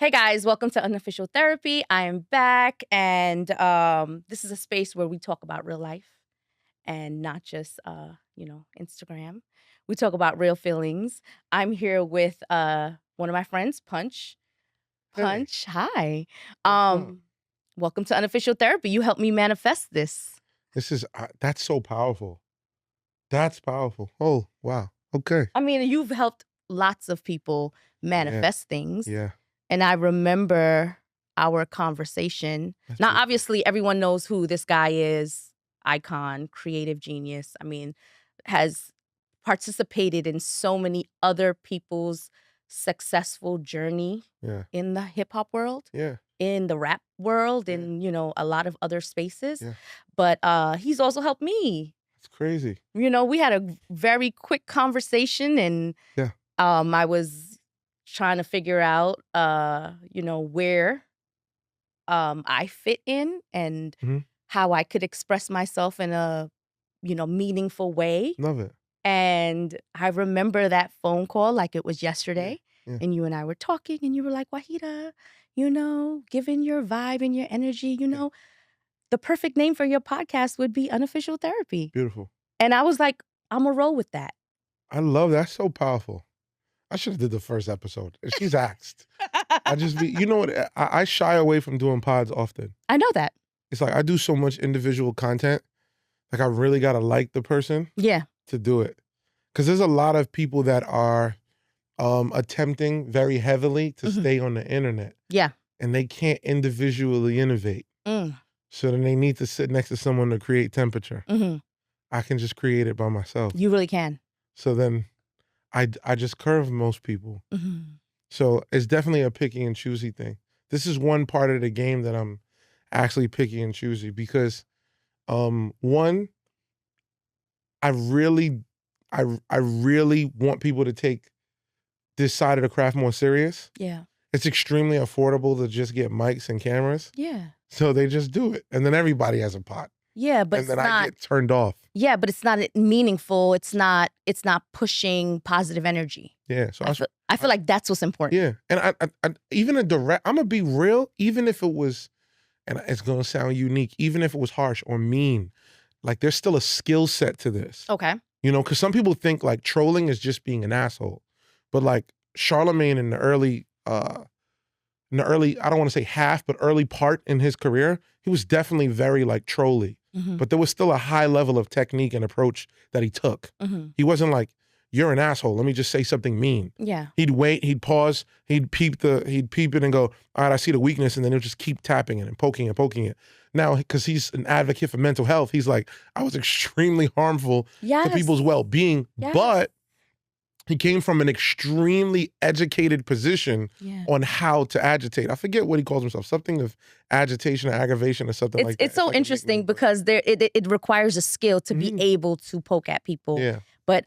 Hey guys, welcome to Unofficial Therapy. I am back, and this is a space where we talk about real life and not just, Instagram. We talk about real feelings. I'm here with one of my friends, Punch. Hey, Punch, hi. what's up? Um, Welcome to Unofficial Therapy. You helped me manifest this. This is that's so powerful. That's powerful. Oh, wow. Okay. I mean, you've helped lots of people Yeah. manifest things. Yeah. And I remember our conversation. That's Now, beautiful. obviously, everyone knows who this guy is, icon, creative genius. I mean, has participated in so many other people's successful journey Yeah. in the hip hop world, Yeah. in the rap world, Yeah. in, a lot of other spaces. Yeah. But he's also helped me. It's crazy. We had a very quick conversation, and Yeah. I was trying to figure out, where I fit in and Hmm. how I could express myself in a, meaningful way. Love it. And I remember that phone call like it was Yeah. yesterday. Yeah. And you and I were talking, and you were like, Waheeda, given your vibe and your energy, Yeah. the perfect name for your podcast would be Unofficial Therapy. Beautiful. And I was like, I'm going to roll with that. I love that. That's so powerful. I should have did the first episode. If she's asked. I just be you know what? I shy away from doing pods often. I know that. It's like I do so much individual content. Like I really gotta like the person Yeah. to do it. Cause there's a lot of people that are attempting very heavily to Mhm. stay on the internet Yeah. and they can't individually innovate. Mm. So then they need to sit next to someone to create temperature. Hmm. I can just create it by myself. You really can. So then I just curve most people. Mhm. So it's definitely a picky and choosy thing. This is one part of the game that I'm actually picky and choosy because one, I really I really want people to take this side of the craft more serious. Yeah. It's extremely affordable to just get mics and cameras. Yeah. So they just do it. And then everybody has a pot. Yeah, but And it's then I not get turned off. yeah, but it's not meaningful. It's not pushing positive energy. Yeah. So I feel like that's what's important. yeah. And I even a direct, I'm gonna be real, even if it was, and it's gonna sound unique, even if it was harsh or mean, like there's still a skill set to this. Okay. Because some people think like trolling is just being an asshole. But like Charlemagne in the early, I don't want to say half, but early part in his career, he was definitely very like trolly. Mhm. But there was still a high level of technique and approach that he took. Mhm. He wasn't like, you're an asshole, let me just say something mean. Yeah. He'd wait, he'd pause, he'd peep it and go, all right, I see the weakness, and then he'll just keep tapping it and poking it. Now, because he's an advocate for mental health, he's like, I was extremely harmful to Yes. people's well-being, Yes. but he came from an extremely educated position Yeah. on how to agitate. I forget what he calls himself, something of agitation or aggravation or something like that. It's so like a interesting nickname, but- because it requires a skill to be Mhm. able to poke at people. Yeah, But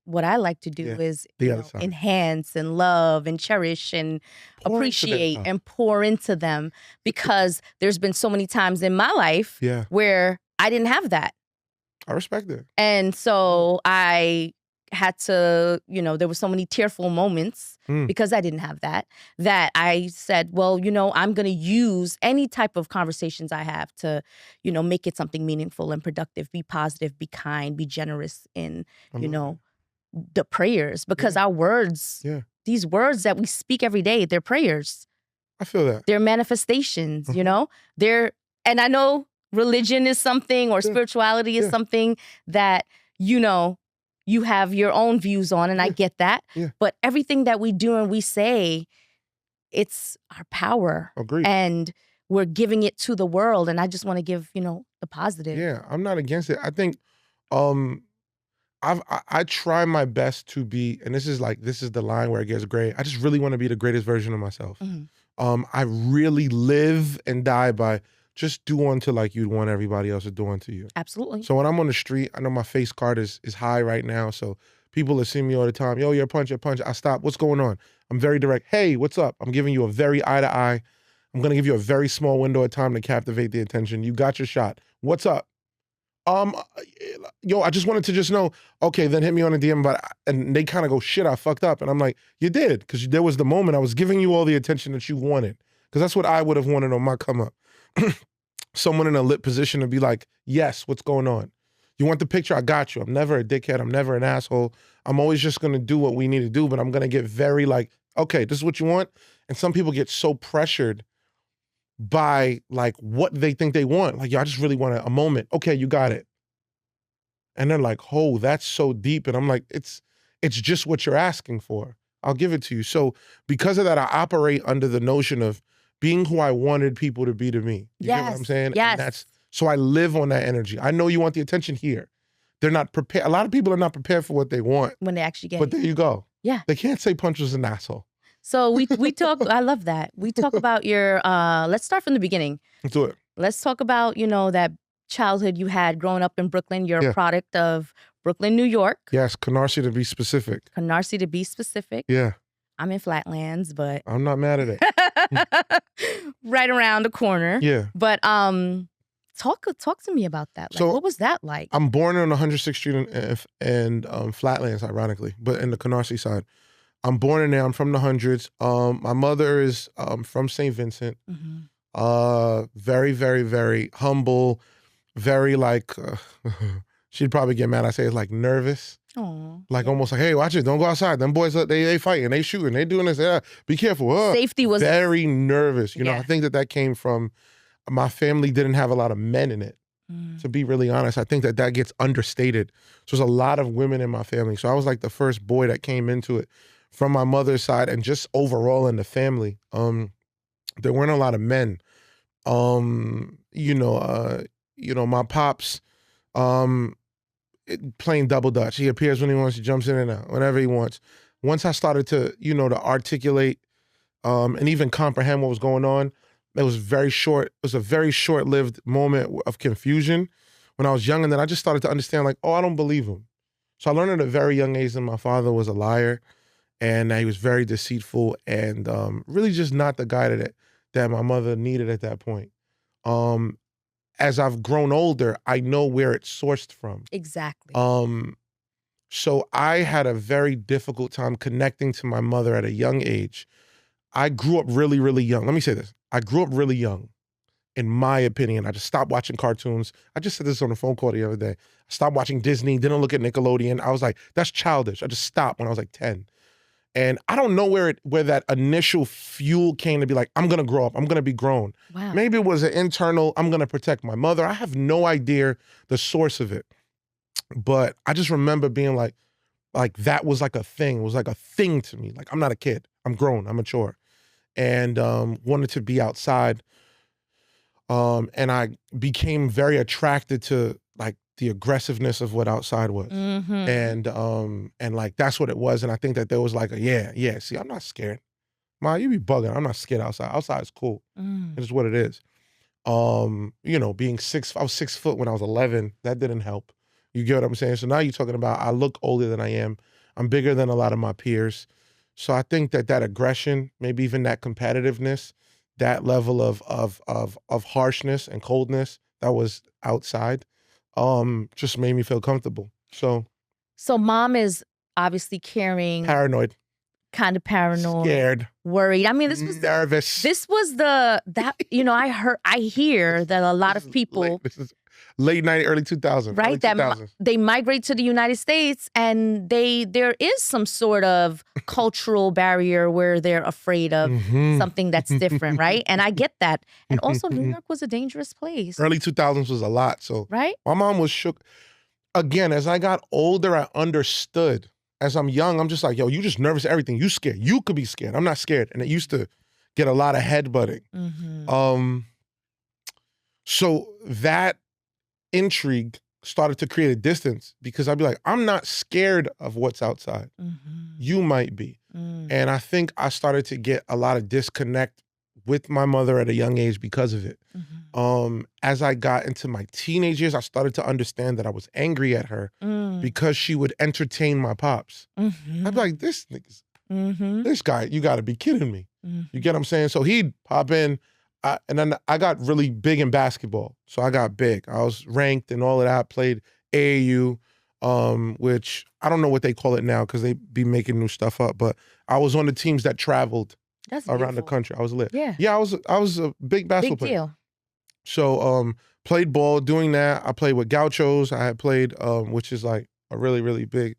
what I like to do Yeah, is the other side. enhance and love and cherish and Pour into their appreciate stuff. and pour into them, because there's been so many times in my life Yeah, where I didn't have that. I respect it. And so I had to, there were so many tearful moments Mm. because I didn't have that I said, well, I'm going to use any type of conversations I have to, make it something meaningful and productive, be positive, be kind, be generous in, I you love know, the prayers, because Yeah. our words, Yeah, these words that we speak every day, they're prayers, I feel that. they're manifestations, Mhm. and I know religion is something, or Yeah. spirituality is Yeah. something that, you have your own views on, and I Yeah. get that. Yeah. But everything that we do and we say, it's our power. Agreed. And we're giving it to the world. And I just want to give, the positive. Yeah, I'm not against it. I think um I try my best to be, and this is the line where it gets gray. I just really want to be the greatest version of myself. Mhm. I really live and die by just do unto like you'd want everybody else to do unto you. Absolutely. So when I'm on the street, I know my face card is high right now. So people are seeing me all the time. Yo, you're a punch, I stop. What's going on? I'm very direct. Hey, what's up? I'm giving you a very eye to eye. I'm gonna give you a very small window of time to captivate the attention. You got your shot. What's up? Um, yo, I just wanted to just know, okay, then hit me on a DM, and they kind of go, shit, I fucked up. And I'm like, you did, because there was the moment I was giving you all the attention that you wanted. Because that's what I would have wanted on my come up. Someone in a lit position to be like, yes, what's going on? You want the picture? I got you. I'm never a dickhead. I'm never an asshole. I'm always just going to do what we need to do, but I'm going to get very like, okay, this is what you want. And some people get so pressured by like what they think they want. Like, I just really want a moment. Okay, you got it. And they're like, oh, that's so deep. And I'm like, it's just what you're asking for. I'll give it to you. So because of that, I operate under the notion of being who I wanted people to be to me. You get what I'm Yes. saying? And Yes. so I live on that energy. I know you want the attention here. They're not prepared. A lot of people are not prepared for what they want. When they actually get But it. there you go. Yeah. They can't say Punch was an asshole. So we talk. I love that. We talk about your. Let's start from the beginning. Let's do it. Let's talk about that childhood you had growing up in Brooklyn. You're a product of Brooklyn, New York. Yes, Canarsie to be specific. Canarsie to be specific. Yeah. I'm in Flatlands, but I'm not mad at it. right around the corner. Yeah. But talk to me about that. Like, So, what was that like? I'm born on 106th Street and Flatlands, ironically, but in the Canarsie side. I'm born in there. I'm from the hundreds. My mother is from St. Vincent. Very, very, very humble. Very like, she'd probably get mad. I say it's like nervous. Aww. Like almost like, hey, watch it. Don't go outside. Them boys, they fighting. They shooting. They doing this. Yeah, be careful. Safety was very nervous. You know, I think that came from my family didn't have a lot of men in it. To be really honest, I think that gets understated. So there's a lot of women in my family. So I was like the first boy that came into it from my mother's side, and just overall in the family. There weren't a lot of men. My pops, playing double dutch. He appears when he wants, he jumps in and out, whenever he wants. Once I started to, to articulate and even comprehend what was going on, it was very short. It was a very short-lived moment of confusion when I was young, and then I just started to understand, like, oh, I don't believe him. So I learned at a very young age that my father was a liar, and that he was very deceitful, and really just not the guy that my mother needed at that point. As I've grown older, I know where it's sourced from. Exactly. So I had a very difficult time connecting to my mother at a young age. I grew up really, really young. Let me say this. I grew up really young, in my opinion. I just stopped watching cartoons. I just said this on a phone call the other day. I stopped watching Disney, didn't look at Nickelodeon. I was like, that's childish. I just stopped when I was like 10. And I don't know where that initial fuel came to be like, I'm gonna grow up, I'm gonna be grown. Wow. Maybe it was an internal, I'm gonna protect my mother. I have no idea the source of it. But I just remember being like that was like a thing. It was like a thing to me. Like, I'm not a kid. I'm grown, I'm mature. And wanted to be outside. And I became very attracted to like the aggressiveness of what outside was. And like that's what it was. And I think that there was like see, I'm not scared. Ma, you be bugging. I'm not scared outside. Outside is cool. It's what it is. Being I was 6 foot when I was 11. That didn't help. You get what I'm saying? So now you're talking about I look older than I am. I'm bigger than a lot of my peers. So I think that aggression, maybe even that competitiveness, that level of harshness and coldness that was outside, just made me feel comfortable. So mom is obviously caring, paranoid, kind of paranoid, scared, worried. I mean, this was nervous. This was I hear that a lot of people. This is late 90s, early 2000s. Right, early that 2000s. They migrate to the United States, and there is some sort of cultural barrier where they're afraid of something that's different, right? And I get that. And also, New York was a dangerous place. Early 2000s was a lot, so right. My mom was shook. Again, as I got older, I understood. As I'm young, I'm just like, yo, you just nervous at everything. You scared. You could be scared. I'm not scared. And it used to get a lot of headbutting. So that intrigue started to create a distance because I'd be like, I'm not scared of what's outside. You might be. And I think I started to get a lot of disconnect with my mother at a young age because of it. As I got into my teenage years, I started to understand that I was angry at her because she would entertain my pops. I'd be like, this nigga's, this guy, you gotta be kidding me. You get what I'm saying? So he'd pop in, and then I got really big in basketball. So I got big. I was ranked and all of that. Played AAU, which I don't know what they call it now because they be making new stuff up. But I was on the teams that traveled That's around the beautiful. country. I was lit. Yeah. Yeah, I was a big basketball Big player. deal. So played ball. Doing that, I played with Gauchos. I had played, which is like a really really big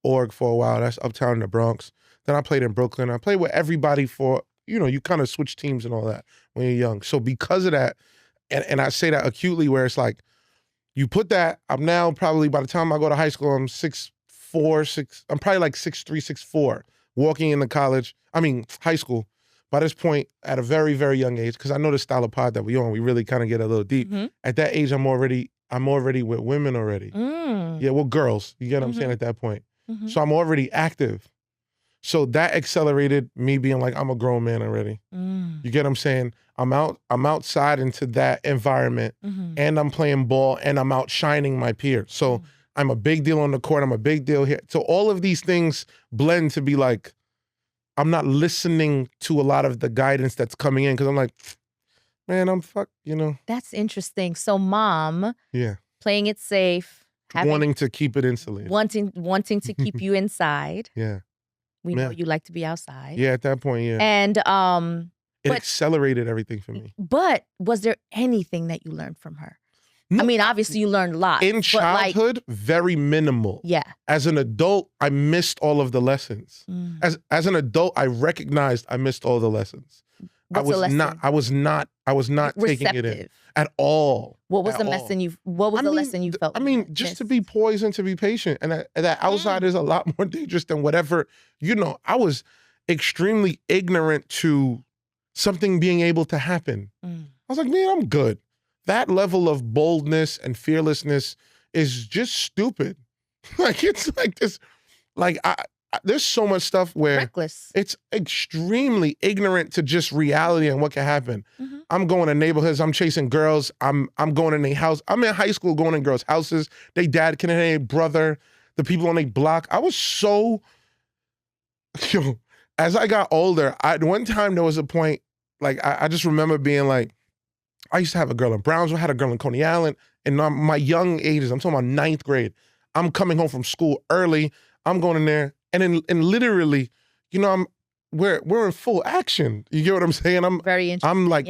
org for a while. That's uptown in the Bronx. Then I played in Brooklyn. I played with everybody for, you kind of switch teams and all that when you're young. So because of that, and I say that acutely, where it's like, you put that, I'm now probably, by the time I go to high school, I'm 6'4", I'm probably like 6'3", 6'4", walking into high school. By this point, at a very, very young age, because I know the style of pod that we on, we really kind of get a little deep. Mm-hmm. At that age, I'm already with women already. Yeah, well, girls, you get what I'm saying at that point. Mm-hmm. So I'm already active. So that accelerated me being like, I'm a grown man already. You get what I'm saying? I'm outside into that environment, and I'm playing ball, and I'm outshining my peers. So I'm a big deal on the court. I'm a big deal here. So all of these things blend to be like, I'm not listening to a lot of the guidance that's coming in because I'm like, man, I'm That's interesting. So mom, yeah, playing it safe, wanting to keep it insulated. wanting to keep you inside. Yeah. We know you like to be outside. Yeah, at that point, yeah. And it accelerated everything for me. But was there anything that you learned from her? No, I mean, obviously you learned a lot. In childhood, very minimal. Yeah. As an adult, I missed all of the lessons. As an adult, I recognized I missed all the lessons. I was not taking it in at all. What was the lesson you felt? I mean, just to be poised and to be patient. And that outside is a lot more dangerous than whatever, I was extremely ignorant to something being able to happen. I was like, man, I'm good. That level of boldness and fearlessness is just stupid. Like, it's like this, like, there's so much stuff where reckless. It's extremely ignorant to just reality and what can happen. I'm going to neighborhoods. I'm chasing girls. I'm going in their house. I'm in high school going in girls' houses. They dad, can their brother, the people on their block. I was so, as I got older, one time there was a point, like, I just remember being like, I used to have a girl in Brownsville, had a girl in Coney Island, and my young ages, I'm talking about 9th grade. I'm coming home from school early. I'm going in there, and literally, we're in full action. You get what I'm saying? I'm very interesting. I'm like,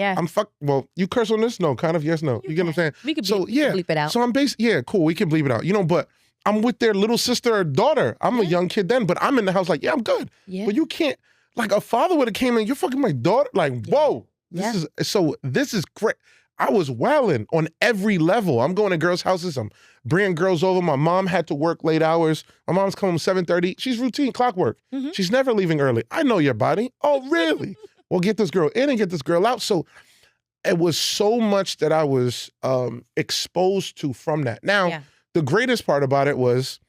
well, you curse on this? No, kind of, yes, no. You get what I'm saying? We can bleep it out. So I'm cool, we can bleep it out. But I'm with their little sister or daughter. I'm a young kid then, but I'm in the house like, yeah, I'm good. Yeah. But you can't, like, a father would have came in, you're fucking my daughter. Like, whoa. This is great. I was wilding on every level. I'm going to girls' houses. I'm bringing girls over. My mom had to work late hours. My mom's coming 7:30. She's routine clockwork. She's never leaving early. I know your body. Oh, really? Well, get this girl in and get this girl out. So it was so much that I was exposed to from that. Now, the greatest part about it was,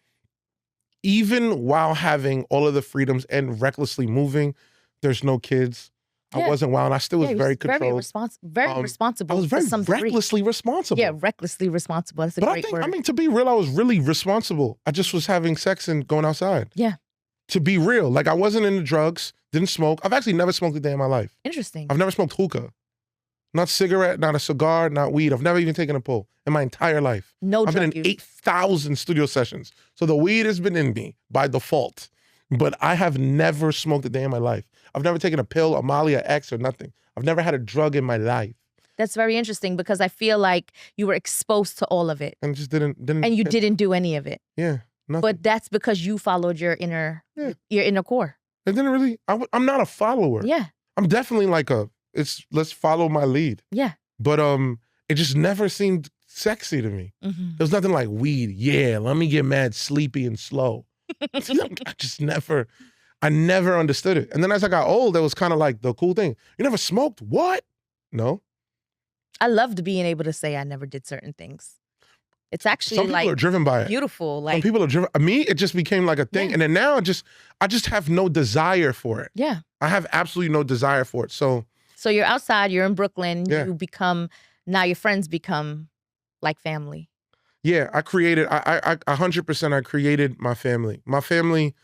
even while having all of the freedoms and recklessly moving, there's no kids. I wasn't wild. I still was very controlled. Very responsible. I was very recklessly responsible. Yeah, recklessly responsible. That's a great word. I mean, to be real, I was really responsible. I just was having sex and going outside. Yeah. To be real, like, I wasn't into drugs, didn't smoke. I've actually never smoked a day in my life. Interesting. I've never smoked hookah. Not cigarette, not a cigar, not weed. I've never even taken a pull in my entire life. No drug use. I've been in 8,000 studio sessions. So the weed has been in me by default. But I have never smoked a day in my life. I've never taken a pill, a Molly, a X, or nothing. I've never had a drug in my life. That's very interesting because I feel like you were exposed to all of it. And just didn't. And you didn't do any of it. Yeah, nothing. But that's because you followed your inner core. It didn't really, I'm not a follower. Yeah. I'm definitely like let's follow my lead. Yeah. But it just never seemed sexy to me. There was nothing like weed. Yeah, let me get mad, sleepy, and slow. I never understood it. And then as I got old, it was kind of like the cool thing. You never smoked? What? No. I loved being able to say I never did certain things. It's actually some people are driven by it. Beautiful. Like, some people are driven. Me, it just became like a thing. And then now I just have no desire for it. Yeah. I have absolutely no desire for it. So you're outside, you're in Brooklyn, now your friends become like family. Yeah, I 100% I created my family. My family,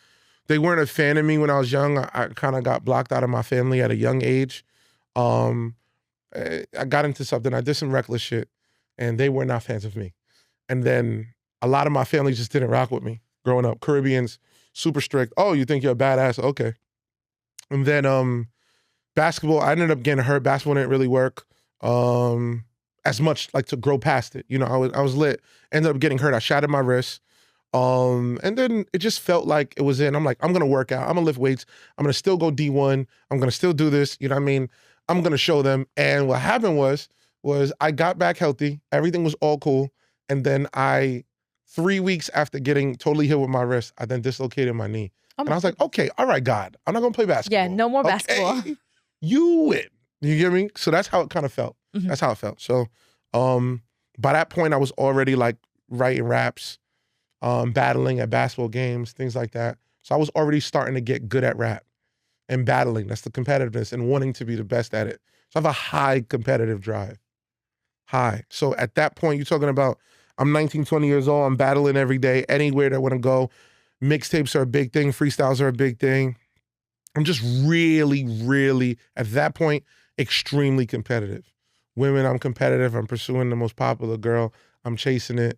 they weren't a fan of me when I was young. I kind of got blocked out of my family at a young age. And I got into something. I did some reckless shit, and they were not fans of me. And then a lot of my family just didn't rock with me growing up. Caribbeans, super strict. Oh, you think you're a badass? Okay. And then basketball, I ended up getting hurt. Basketball didn't really work as much, like, to grow past it. You know, I was lit. Ended up getting hurt. I shattered my wrist. And then it just felt like it was in. I'm like, I'm gonna work out. I'm gonna lift weights. I'm gonna still go D1. I'm gonna still do this. You know what I mean? I'm gonna show them. And what happened was I got back healthy. Everything was all cool. And then 3 weeks after getting totally healed with my wrist, I then dislocated my knee. Oh And my I was like, goodness. okay, all right, God, I'm not gonna play Yeah, basketball. no more basketball. Okay, you win. You get me? So that's how it kind of felt. Mhm. That's how it felt. So by that point, I was already like writing raps, battling at basketball games, things like that. So I was already starting to get good at rap and battling. That's the competitiveness and wanting to be the best at it. So I have a high competitive drive. High. So at that point, you're talking about I'm 19, 20 years old. I'm battling every day, anywhere that I want to go. Mixtapes are a big thing. Freestyles are a big thing. I'm just really, really, at that point, extremely competitive. Women, I'm competitive. I'm pursuing the most popular girl. I'm chasing it.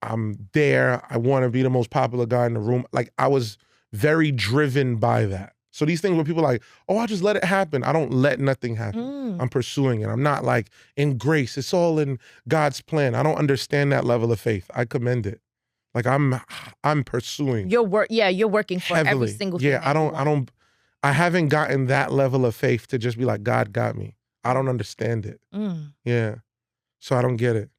I'm there. I want to be the most popular guy in the room. Like, I was very driven by that. So these things where people are like, oh, I just let it happen. I don't let nothing happen. Mm. I'm pursuing it. I'm not like in grace. It's all in God's plan. I don't understand that level of faith. I commend it. Like, I'm pursuing You're working for every heavily. single thing Yeah, that you want. I haven't gotten that level of faith to just be like, God got me. I don't understand it. Mm. Yeah. So I don't get it.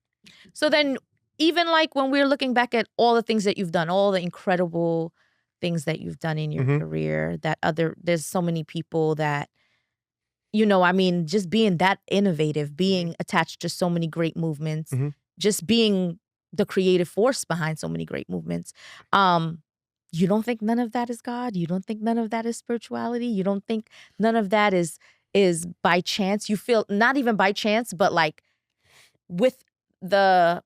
So then, even like when we're looking back at all the things that you've done, all the incredible things that you've done in your Mhm. career, there's so many people that, I mean, just being that innovative, being attached to so many great movements, Mhm. just being the creative force behind so many great movements. You don't think none of that is God? You don't think none of that is spirituality? You don't think none of that is by chance? You feel not even by chance, but like with the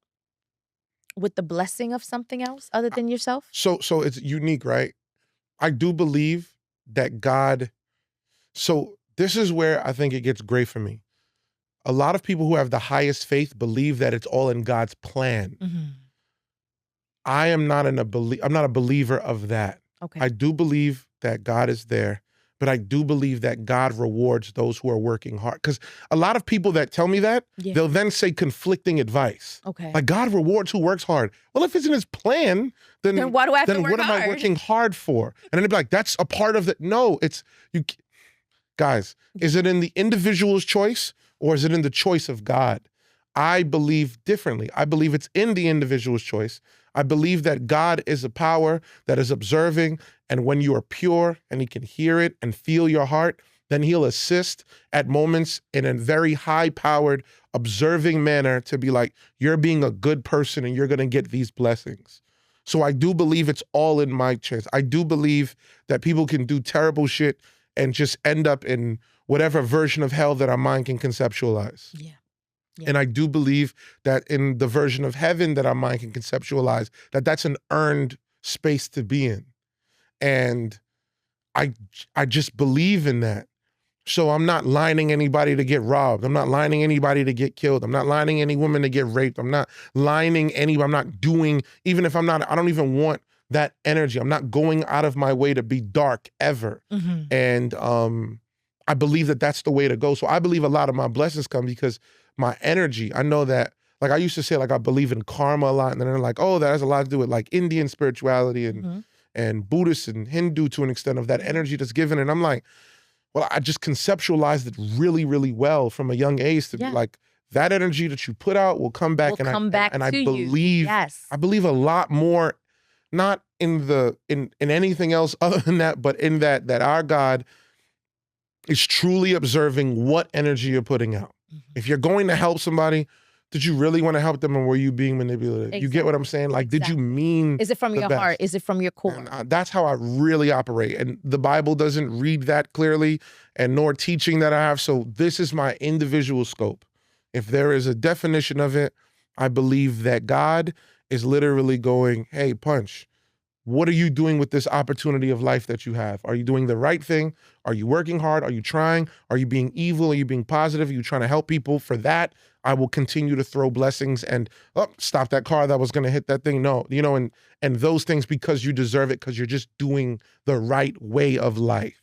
blessing of something else other than yourself? So it's unique, right? I do believe that God, so this is where I think it gets great for me. A lot of people who have the highest faith believe that it's all in God's plan. Mhm. I'm not a believer of that. Okay. I do believe that God is there, but I do believe that God rewards those who are working hard. Because a lot of people that tell me that, Yeah. they'll then say conflicting advice. Okay. Like, God rewards who works hard. Well, if it's in his plan, Then why do I have to then work what am I hard? working hard for? And then they'd be like, that's a part of it. No, it's you guys, is it in the individual's choice or is it in the choice of God? I believe differently. I believe it's in the individual's choice. I believe that God is a power that is observing, and when you are pure and he can hear it and feel your heart, then he'll assist at moments in a very high-powered, observing manner to be like, you're being a good person and you're going to get these blessings. So I do believe it's all in my chance. I do believe that people can do terrible shit and just end up in whatever version of hell that our mind can conceptualize. Yeah. Yeah. And I do believe that in the version of heaven that our mind can conceptualize, that that's an earned space to be in. And I just believe in that. So I'm not lining anybody to get robbed. I'm not lining anybody to get killed. I'm not lining any woman to get raped. I'm not lining anybody. I'm not doing, even if I'm not, I don't even want that energy. I'm not going out of my way to be dark ever. Mhm. And I believe that that's the way to go. So I believe a lot of my blessings come because my energy, I know that, like I used to say, like I believe in karma a lot. And then they're like, oh, that has a lot to do with like Indian spirituality Mhm. and Buddhist and Hindu to an extent of that energy that's given. And I'm like, well, I just conceptualized it really, really well from a young age to be Yeah. like, that energy that you put out will come back. Will come back I to you. believe, Yes. I believe a lot more, not in anything else other than that, but in that our God is truly observing what energy you're putting out. Mhm. If you're going to help somebody, did you really want to help them, or were you being manipulative? You get what I'm saying? Like, did you Exactly. mean Is it from the your best? heart? Is it from your core? And that's how I really operate. And the Bible doesn't read that clearly, and nor teaching that I have. So this is my individual scope. If there is a definition of it, I believe that God is literally going, hey, Punch, what are you doing with this opportunity of life that you have? Are you doing the right thing? Are you working hard? Are you trying? Are you being evil? Are you being positive? Are you trying to help people? For that, I will continue to throw blessings and, oh, stop that car that was going to hit that thing. No, and those things, because you deserve it, because you're just doing the right way of life.